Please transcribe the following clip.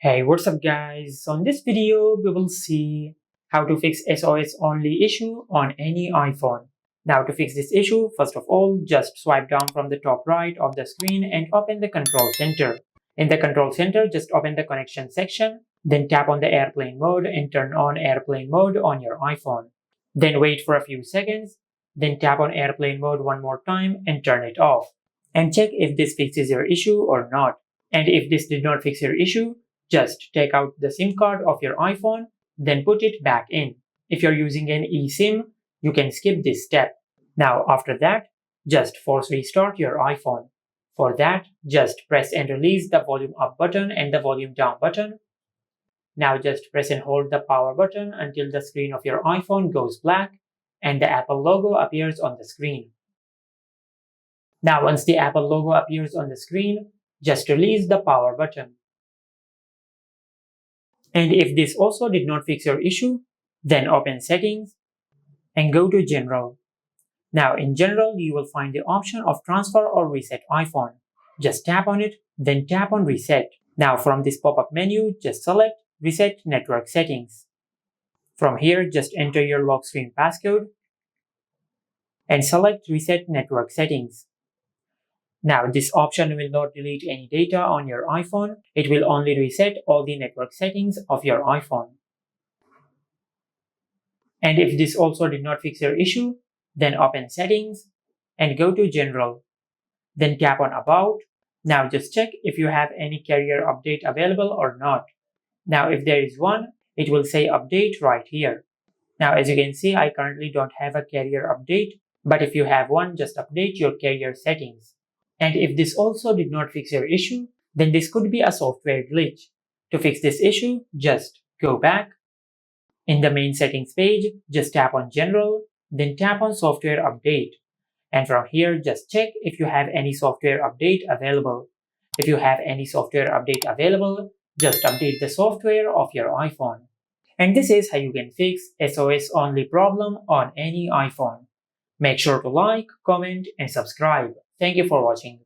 Hey, what's up guys? So in this video, we will see how to fix SOS only issue on any iPhone. Now to fix this issue, first of all, just swipe down from the top right of the screen and open the control center. In the control center, just open the connection section, then tap on the airplane mode and turn on airplane mode on your iPhone. Then wait for a few seconds, then tap on airplane mode one more time and turn it off. And check if this fixes your issue or not. And if this did not fix your issue, just take out the SIM card of your iPhone, then put it back in. If you're using an eSIM, you can skip this step. Now after that, just force restart your iPhone. For that, just press and release the volume up button and the volume down button. Now just press and hold the power button until the screen of your iPhone goes black and the Apple logo appears on the screen. Now once the Apple logo appears on the screen, just release the power button. And if this also did not fix your issue, then open Settings and go to General. Now in General, you will find the option of Transfer or Reset iPhone. Just tap on it, then tap on Reset. Now from this pop-up menu, just select Reset Network Settings. From here, just enter your lock screen passcode and select Reset Network Settings. Now, this option will not delete any data on your iPhone. It will only reset all the network settings of your iPhone. And if this also did not fix your issue, then open Settings and go to General. Then tap on About. Now just check if you have any carrier update available or not. Now if there is one, it will say Update right here. Now as you can see, I currently don't have a carrier update, but if you have one, just update your carrier settings. And if this also did not fix your issue, then this could be a software glitch. To fix this issue, just go back. In the main settings page, just tap on General, then tap on Software Update. And from here, just check if you have any software update available. If you have any software update available, just update the software of your iPhone. And this is how you can fix SOS only problem on any iPhone. Make sure to like, comment, and subscribe. Thank you for watching.